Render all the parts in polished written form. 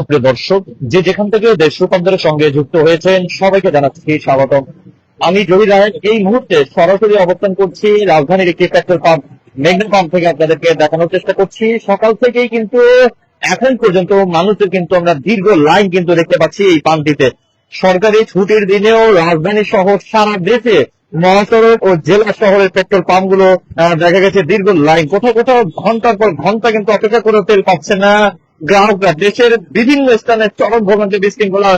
প্রিয় দর্শক, যে যেখান থেকে দেশ রূপান্তরের সঙ্গে যুক্ত হয়েছেন সবাইকে জানাচ্ছি স্বাগতম। আমি জহির রায় এই মুহূর্তে সরাসরি অবস্থান করছি রাজধানীর একটি পেট্রোল পাম্প মেঘনা পাম্প থেকে আপনাদেরকে দেখানোর চেষ্টা করছি। সকাল থেকেই কিন্তু এখন পর্যন্ত মানুষের কিন্তু আমরা দীর্ঘ লাইন কিন্তু দেখতে পাচ্ছি এই পাম্পটিতে। সরকারি ছুটির দিনেও রাজধানী সহ সারা দেশে মহাসড়ক ও জেলা শহরের পেট্রোল পাম্প গুলো দেখা গেছে দীর্ঘ লাইন, কোথাও কোথাও ঘন্টার পর ঘন্টা কিন্তু অপেক্ষা করে তেল পাচ্ছে না গ্রাহকরা। দেশের বিভিন্ন স্থানে চরম ভোগান্তি বিশৃঙ্খলা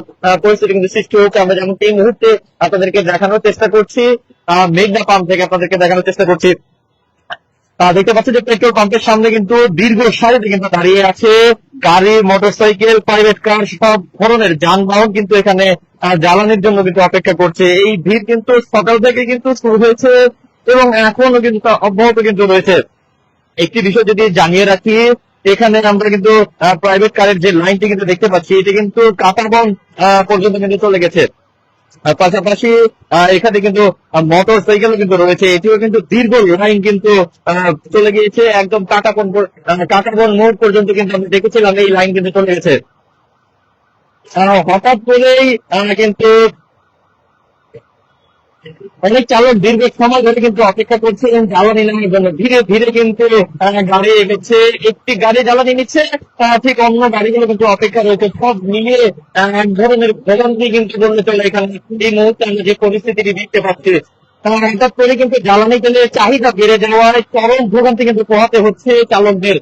পরিস্থিতি কিন্তু সৃষ্টি হয়েছে। আমরা যেমন এই মুহূর্তে আপনাদেরকে দেখানোর চেষ্টা করছি মেঘনা পাম্প থেকে আপনাদেরকে দেখানোর চেষ্টা করছি। দেখতে পাচ্ছি যে পেট্রোল পাম্পের সামনে কিন্তু দীর্ঘ সারিতে কিন্তু দাঁড়িয়ে আছে গাড়ি, মোটরসাইকেল, প্রাইভেট কার, সব ধরনের যানবাহন কিন্তু এখানে জ্বালানির জন্য কিন্তু অপেক্ষা করছে। এই ভিড় কিন্তু সকাল থেকে কিন্তু শুরু হয়েছে এবং এখনো কিন্তু অব্যাহত কিন্তু রয়েছে। একটি বিষয় যদি জানিয়ে রাখি, এখানে আমরা কিন্তু প্রাইভেট কারের যে লাইনটি কিন্তু দেখতে পাচ্ছি, এটি কিন্তু কাঁটাবন পর্যন্ত কিন্তু চলে গেছে। পাশাপাশি এখানে কিন্তু মোটর সাইকেলও কিন্তু রয়েছে, এটিও কিন্তু দীর্ঘ লাইন কিন্তু চলে গিয়েছে একদম কাঁটাবন মোড় পর্যন্ত কিন্তু আমরা দেখেছিলাম এই লাইন কিন্তু চলে গেছে। হঠাৎ করেই কিন্তু অনেক চালক দীর্ঘ সময় ধরে কিন্তু অপেক্ষা করছে এবং জ্বালানি নেওয়ার জন্য ধীরে ধীরে কিন্তু গাড়ি এগোচ্ছে। একটি গাড়ি জ্বালানি নিচ্ছে, ঠিক অন্য গাড়িগুলো কিন্তু অপেক্ষা রয়েছে। সব মিলিয়ে এক ধরনের ভোগান্তি কিন্তু বলতে চলে এখানে এই মুহূর্তে আমরা যে পরিস্থিতিটি দেখতে পাচ্ছি। হঠাৎ করে কিন্তু জ্বালানি তেলের চাহিদা বেড়ে যাওয়ায় চরম ভোগান্তি কিন্তু পোহাতে হচ্ছে চালকদের।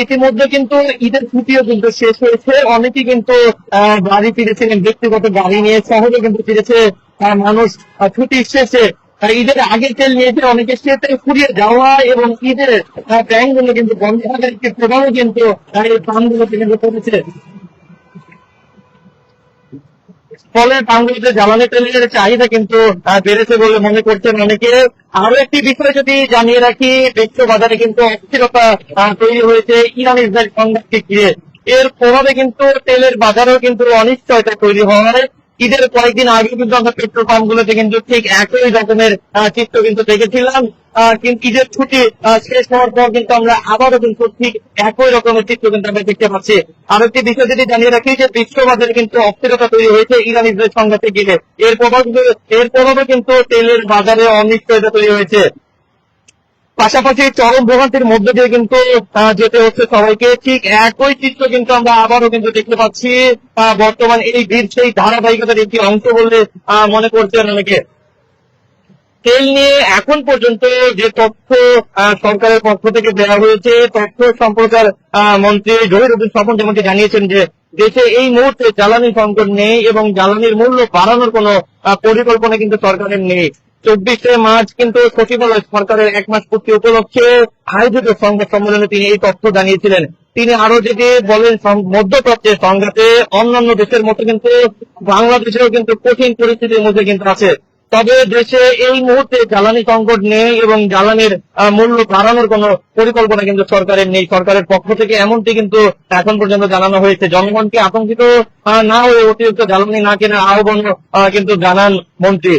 ইতিমধ্যে কিন্তু ঈদের ছুটিও কিন্তু শেষ হয়েছে, অনেকেই কিন্তু বাড়ি ফিরেছিলেন, ব্যক্তিগত গাড়ি নিয়ে শহরে কিন্তু ফিরেছে মানুষ ছুটির শেষে। ঈদের আগে তেল নিয়েছে অনেকে, সে তেল ফুরিয়ে যাওয়া এবং ঈদের ট্যাঙ্ক গুলো কিন্তু বন্ধ থাকার একটি প্রভাবও কিন্তু এই পাম্পগুলোতে কিন্তু পড়েছে। ফলে পাম্পগুলোতে জ্বালানি তেলের চাহিদা কিন্তু বেড়েছে বলে মনে করছেন অনেকে। আরো একটি বিষয় যদি জানিয়ে রাখি, বিশ্ব বাজারে কিন্তু অস্থিরতা তৈরি হয়েছে ইরান ইসরায়েল সংঘাতকে ঘিরে। এর প্রভাবে কিন্তু তেলের বাজারেও কিন্তু অনিশ্চয়তা তৈরি হয়। ঈদের কয়েকদিন আগে কিন্তু আমরা পেট্রোল পাম্প গুলোতে কিন্তু ঠিক একই রকমের চিত্র কিন্তু দেখেছিলাম, কিন্তু ঈদের ছুটি শেষ হওয়ার পর কিন্তু আমরা আবারও কিন্তু ঠিক একই রকমের চিত্র কিন্তু আমরা দেখতে পাচ্ছি। আরো একটি বিষয় যদি জানিয়ে রাখি যে বিশ্ববাজারে কিন্তু অস্থিরতা তৈরি হয়েছে ইরান ইসরায়েল সংঘাতে ঘিরে। এর প্রভাবে কিন্তু তেলের বাজারে অনিশ্চয়তা তৈরি হয়েছে। পাশাপাশি চরম ভোগান্তির মধ্যে দিয়ে কিন্তু যেতে হচ্ছে সবাইকে। ঠিক একই চিত্র কিন্তু আমরা আবারও কিন্তু দেখতে পাচ্ছি। বর্তমান এই ভিড় সেই ধারাবাহিকতার একটি অংশ বলে মনে করছেন অনেকে। তেল নিয়ে এখন পর্যন্ত যে তথ্য সরকারের পক্ষ থেকে দেওয়া হয়েছে, তথ্য সম্প্রচার মন্ত্রী জহিরুদ্দিন স্বপন যেমনটি জানিয়েছেন যে দেশে এই মুহূর্তে জ্বালানি সংকট নেই এবং জ্বালানির মূল্য বাড়ানোর কোনো পরিকল্পনা কিন্তু সরকারের নেই। 24শে মার্চ কিন্তু সচিবালয় সরকারের 1 মাস পূর্তি উপলক্ষে আয়োজিত সংবাদ সম্মেলনে তিনি এই তথ্য জানিয়েছিলেন। তিনি আরো যদি বলেন, মধ্যপ্রাচ্যের সংঘাতে অন্যান্য দেশের মতো কিন্তু বাংলাদেশেও কিন্তু কঠিন পরিস্থিতির মধ্যে কিন্তু আছে। তবে দেশে এই মুহূর্তে জ্বালানি সংকট নেই এবং জ্বালানির মূল্য বাড়ানোর কোন পরিকল্পনা কিন্তু সরকারের নেই। সরকারের পক্ষ থেকে এমনটি কিন্তু এখন পর্যন্ত জানানো হয়েছে। জনগণকে আতঙ্কিত না হয়ে অতিরিক্ত জ্বালানি না কেনার আহ্বান কিন্তু জানান মন্ত্রী।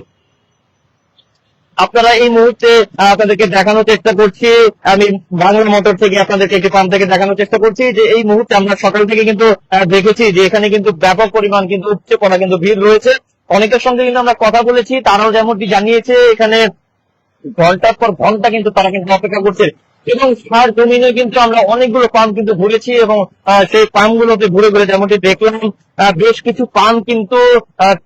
আপনারা এই মুহূর্তে আপনাদেরকে দেখানোর চেষ্টা করছি, আমি বাংলা মোটর থেকে আপনাদেরকে একটি পাম্প থেকে দেখানোর চেষ্টা করছি যে এই মুহূর্তে আমরা সকাল থেকে কিন্তু দেখেছি যে এখানে কিন্তু ব্যাপক পরিমাণ কিন্তু উপচে পড়া কিন্তু ভিড় রয়েছে। অনেকের সঙ্গে কিন্তু আমরা কথা বলেছি, তারাও যেমনটি জানিয়েছে এখানে ঘন্টার পর ঘন্টা কিন্তু তারা কিন্তু অপেক্ষা করছে এবং সার জমিনে কিন্তু আমরা অনেকগুলো পাম্প কিন্তু ঘুরেছি এবং সেই পাম্প গুলোতে ঘুরে ঘুরে যেমনটি দেখলাম বেশ কিছু পাম্প কিন্তু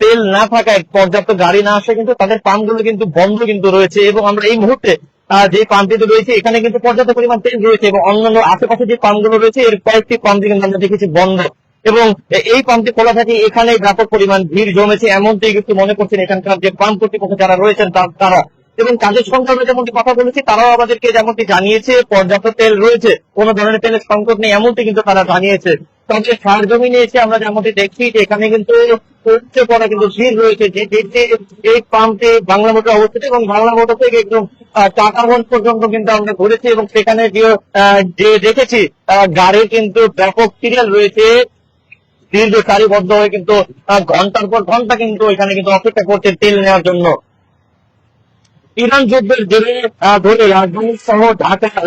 তেল না থাকায়, পর্যাপ্ত গাড়ি না আসে কিন্তু তাদের পাম্প গুলো কিন্তু বন্ধ কিন্তু রয়েছে এবং আমরা এই মুহূর্তে যে পাম্পটি রয়েছে এখানে কিন্তু পর্যাপ্ত পরিমাণ তেল রয়েছে এবং অন্যান্য আশেপাশে যে পাম্প গুলো রয়েছে এর কয়েকটি পাম্প কিন্তু আমরা দেখেছি বন্ধ এবং এই পাম্পটি খোলা থাকে এখানে ব্যাপক পরিমাণ ভিড় জমেছে এমনটি কিন্তু মনে করছেন এখানকার যে পাম্প কর্তৃপক্ষ যারা রয়েছেন তারা। এবং কাজের সংখ্যা আমরা যেমনটি কথা বলেছি তারাও আমাদেরকে যেমনটি জানিয়েছে পর্যাপ্ত তেল রয়েছে, কোনো ধরনের তেলের সংকট নেই এমনটি কিন্তু তারা জানিয়েছে। তবে সার জমিনে এসে আমরা যেমনটি দেখছি যে এখানে কিন্তু উপচে পড়া কিন্তু ভিড় রয়েছে। যে এই পাম্পটি বাংলা মোটর অবস্থিত এবং বাংলা মোটর থেকে একদম টাকাগঞ্জ পর্যন্ত কিন্তু আমরা ঘুরেছি এবং সেখানে যে দেখেছি গাড়ির কিন্তু ব্যাপক সিরিয়াল রয়েছে, দীর্ঘ সারিবদ্ধ হয়ে কিন্তু ঘন্টার পর ঘন্টা কিন্তু এখানে কিন্তু অপেক্ষা করছে তেল নেওয়ার জন্য। ইরান যুদ্ধের জেরে ধরে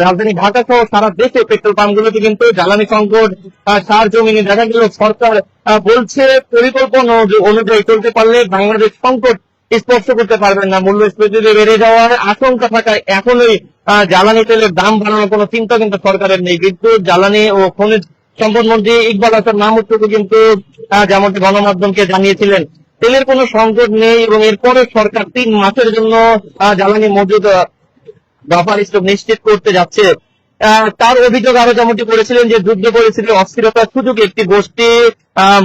রাজধানী ঢাকা সহ সারা দেশে পেট্রোল পাম্পগুলোতে কিন্তু জ্বালানি সংকট সার জমিনে দেখা গেল। সরকার বলছে পরিকল্পনা অনুযায়ী চলতে পারলে বাংলাদেশ সংকট স্পর্শ করতে পারবেন না। মূল্যস্ফীতি বেড়ে যাওয়ার আশঙ্কা থাকায় এখনই জ্বালানি তেলের দাম বাড়ানোর কোনো চিন্তা কিন্তু সরকারের নেই। বিদ্যুৎ, জ্বালানি ও খনিজ সম্পদ মন্ত্রী ইকবাল হাসান মাহমুদ কিন্তু যেমনটি গণমাধ্যমকে জানিয়েছিলেন, তেলের কোনো সংকট নেই এবং এরপরে সরকার 3 মাসের জন্য জ্বালানি মজুদ বাফার স্টক নিশ্চিত করতে যাচ্ছে। তার অভিযোগ আরো যেমনটি করেছিলেন যে যুদ্ধ পরিস্থিতির অস্থিরতার সুযোগে একটি গোষ্ঠী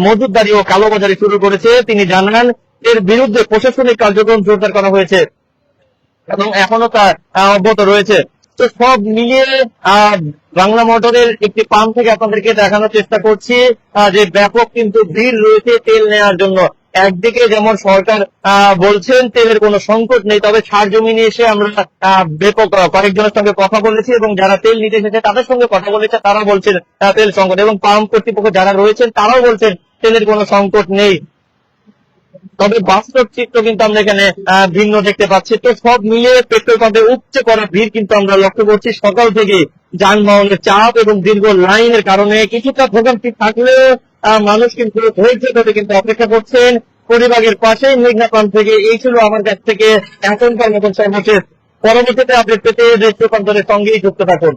মজুদদারি ও কালোবাজারি শুরু করেছে। তিনি জানান, এর বিরুদ্ধে প্রশাসনিক কার্যক্রম জোরদার করা হয়েছে এবং এখনো তা অব্যাহত রয়েছে। তো সব মিলিয়ে বাংলা মোটরের একটি পাম্প থেকে আপনাদেরকে দেখানোর চেষ্টা করছি যে ব্যাপক কিন্তু ভিড় রয়েছে তেল নেওয়ার জন্য। একদিকে যেমন সরকার বলছেন তেলের কোনো সংকট নেই, তবে সার জমিনে এসে আমরা ব্যাপক কয়েকজনের সঙ্গে কথা বলেছি এবং যারা তেল নিতে এসেছে তাদের সঙ্গে কথা বলেছে, তারা বলছেন তেল সংকট, এবং পাম্প কর্তৃপক্ষ যারা রয়েছেন তারাও বলছেন তেলের কোনো সংকট নেই। তবে বাস্তব চিত্র কিন্তু আমরা এখানে ভিন্ন দেখতে পাচ্ছি। তো সব মিলিয়ে পেট্রোল পাম্পে উপচে পড়া ভিড় কিন্তু আমরা লক্ষ্য করছি। সকাল থেকে যানবাহনের চাপ এবং দীর্ঘ লাইনের কারণে কিছুটা ভোগান্তি থাকলেও মানুষ কিন্তু ধৈর্য ধরে কিন্তু অপেক্ষা করছেন। পরিবাগের পাশেই মেঘনা পাম্প থেকে। এই ছিল আমার কাছ থেকে এখনকার মতন সর্বশেষ। পরবর্তীতে আপডেট পেতে দেশ রূপান্তরের সঙ্গেই যুক্ত থাকুন।